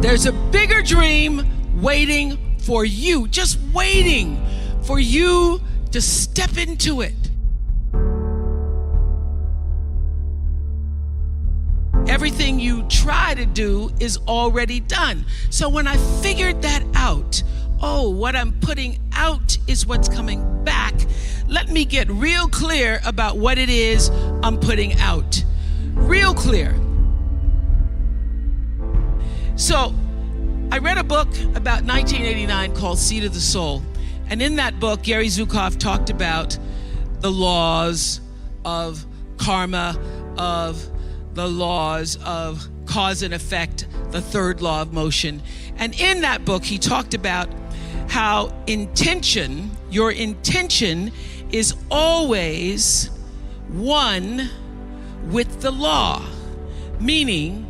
There's a bigger dream waiting for you, just waiting for you to step into it. Everything you try to do is already done. So when I figured that out, what I'm putting out is what's coming back. Let me get real clear about what it is I'm putting out. Real clear. So I read a book about 1989 called Seed of the Soul. And in that book, Gary Zukav talked about the laws of karma, of the laws of cause and effect, the third law of motion. And in that book, he talked about how your intention is always one with the law. Meaning,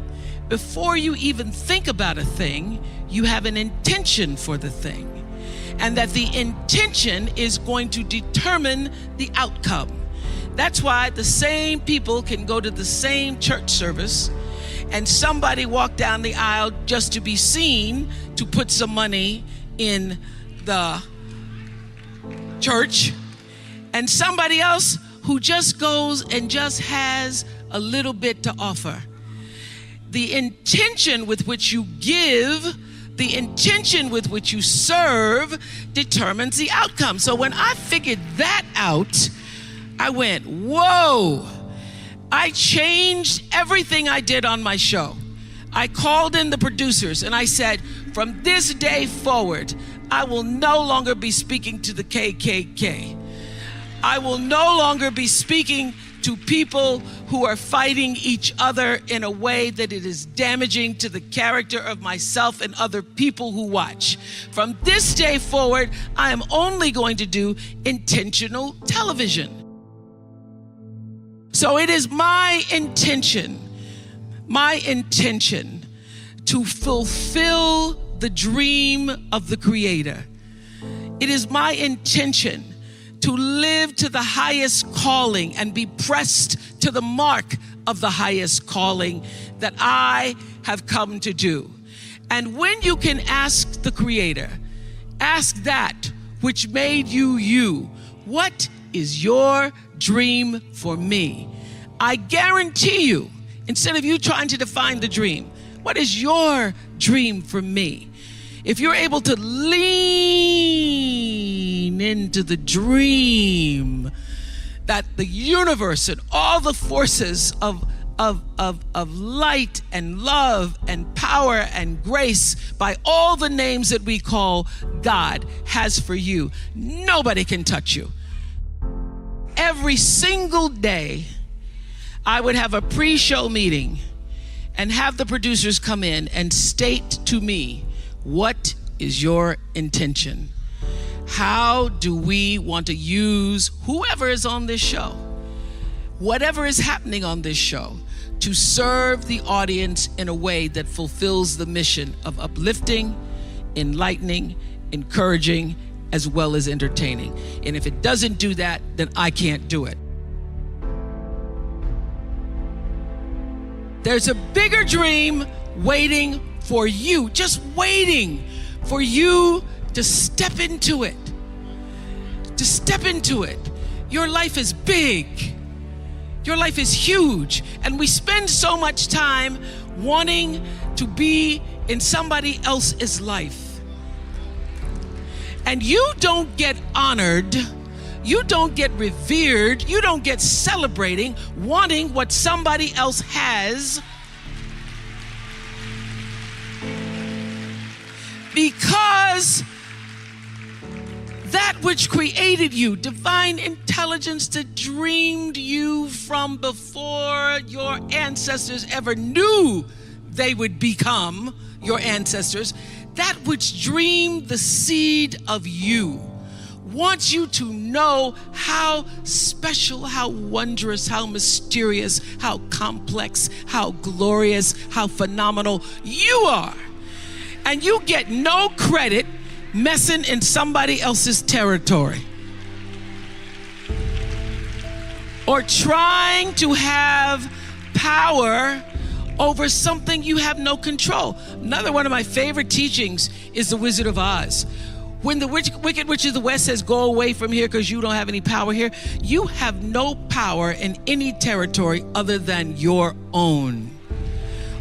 before you even think about a thing, you have an intention for the thing. And that the intention is going to determine the outcome. That's why the same people can go to the same church service and somebody walk down the aisle just to be seen to put some money in the church, and somebody else who just goes and just has a little bit to offer. The intention with which you give, the intention with which you serve determines the outcome. So when I figured that out, I went, whoa. I changed everything I did on my show. I called in the producers and I said, from this day forward, I will no longer be speaking to the KKK. I will no longer be speaking to people who are fighting each other in a way that it is damaging to the character of myself and other people who watch. From this day forward, I am only going to do intentional television. So it is my intention to fulfill the dream of the Creator. It is my intention to live to the highest calling and be pressed to the mark of the highest calling that I have come to do. And when you can ask the Creator, ask that which made you you, what is your dream for me? I guarantee you, instead of you trying to define the dream, what is your dream for me? If you're able to lean into the dream that the universe and all the forces of light and love and power and grace by all the names that we call God has for you, nobody can touch you. Every single day, I would have a pre-show meeting and have the producers come in and state to me, what is your intention? How do we want to use whoever is on this show, whatever is happening on this show, to serve the audience in a way that fulfills the mission of uplifting, enlightening, encouraging, as well as entertaining. And if it doesn't do that, then I can't do it. There's a bigger dream waiting for you, just waiting for you to step into it. To step into it. Your life is big. Your life is huge. And we spend so much time wanting to be in somebody else's life. And you don't get honored, you don't get revered, you don't get celebrating wanting what somebody else has, because that which created you, divine intelligence that dreamed you from before your ancestors ever knew they would become your ancestors, that which dreamed the seed of you, wants you to know how special, how wondrous, how mysterious, how complex, how glorious, how phenomenal you are. And you get no credit messing in somebody else's territory or trying to have power over something you have no control. Another one of my favorite teachings is The Wizard of Oz. When the Wicked Witch of the West says, go away from here because you don't have any power here, you have no power in any territory other than your own.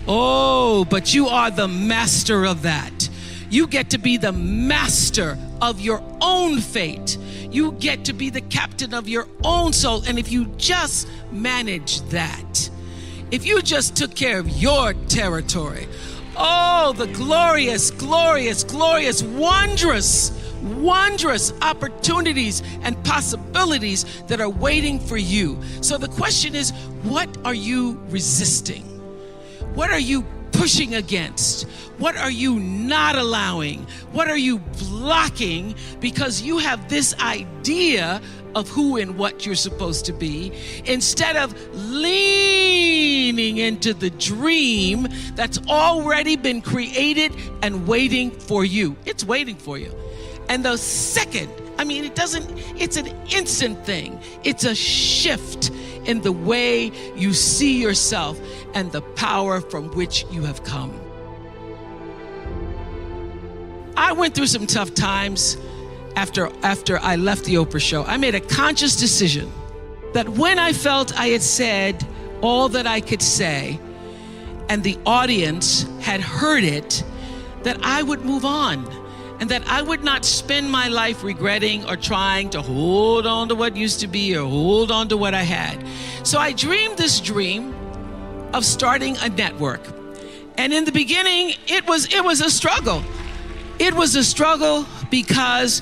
Oh, but you are the master of that. You get to be the master of your own fate. You get to be the captain of your own soul. And if you just manage that, if you just took care of your territory, oh, the glorious, glorious, glorious, wondrous opportunities and possibilities that are waiting for you. So the question is, what are you resisting? What are you pushing against? What are you not allowing? What are you blocking because you have this idea of who and what you're supposed to be, instead of leaning into the dream that's already been created and waiting for you? It's waiting for you. And the second, it's an instant thing. It's a shift in the way you see yourself and the power from which you have come. I went through some tough times after I left the Oprah Show. I made a conscious decision that when I felt I had said all that I could say and the audience had heard it, that I would move on and that I would not spend my life regretting or trying to hold on to what used to be or hold on to what I had. So I dreamed this dream of starting a network. And in the beginning, it was a struggle. It was a struggle because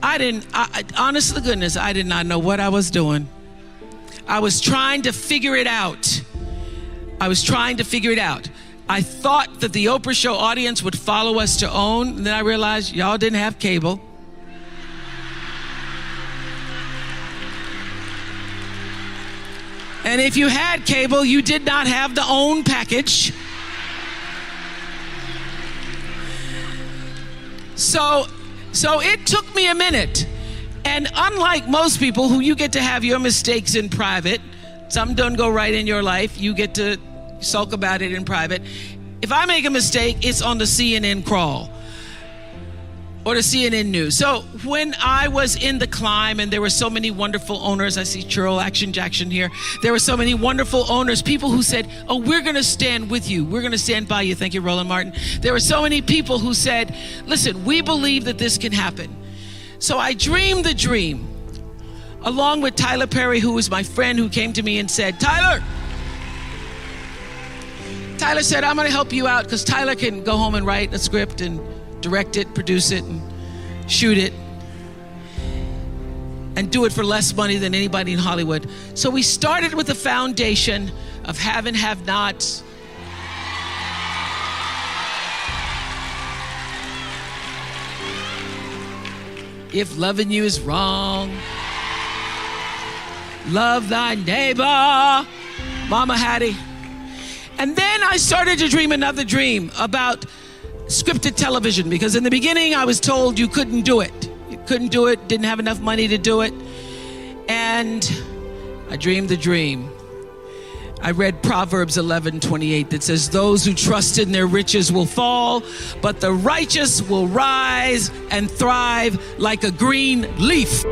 honest to goodness, I did not know what I was doing. I was trying to figure it out. I thought that the Oprah Show audience would follow us to OWN, and then I realized y'all didn't have cable. And if you had cable, you did not have the OWN package. So it took me a minute. And unlike most people who you get to have your mistakes in private, something doesn't go right in your life, you get to sulk about it in private. If I make a mistake, it's on the CNN crawl or the CNN news. So when I was in the climb and there were so many wonderful owners, I see Churl Action Jackson here. There were so many wonderful owners, people who said, oh, we're going to stand with you. We're going to stand by you. Thank you, Roland Martin. There were so many people who said, listen, we believe that this can happen. So I dreamed the dream along with Tyler Perry, who was my friend, who came to me and said, Tyler said, I'm going to help you out, because Tyler can go home and write a script and direct it, produce it, and shoot it, and do it for less money than anybody in Hollywood. So we started with the foundation of have and have nots. If loving you is wrong, love thy neighbor, Mama Hattie. And then I started to dream another dream about scripted television, because in the beginning I was told you couldn't do it. You couldn't do it, didn't have enough money to do it. And I dreamed the dream. I read Proverbs 11:28 that says, those who trust in their riches will fall, but the righteous will rise and thrive like a green leaf.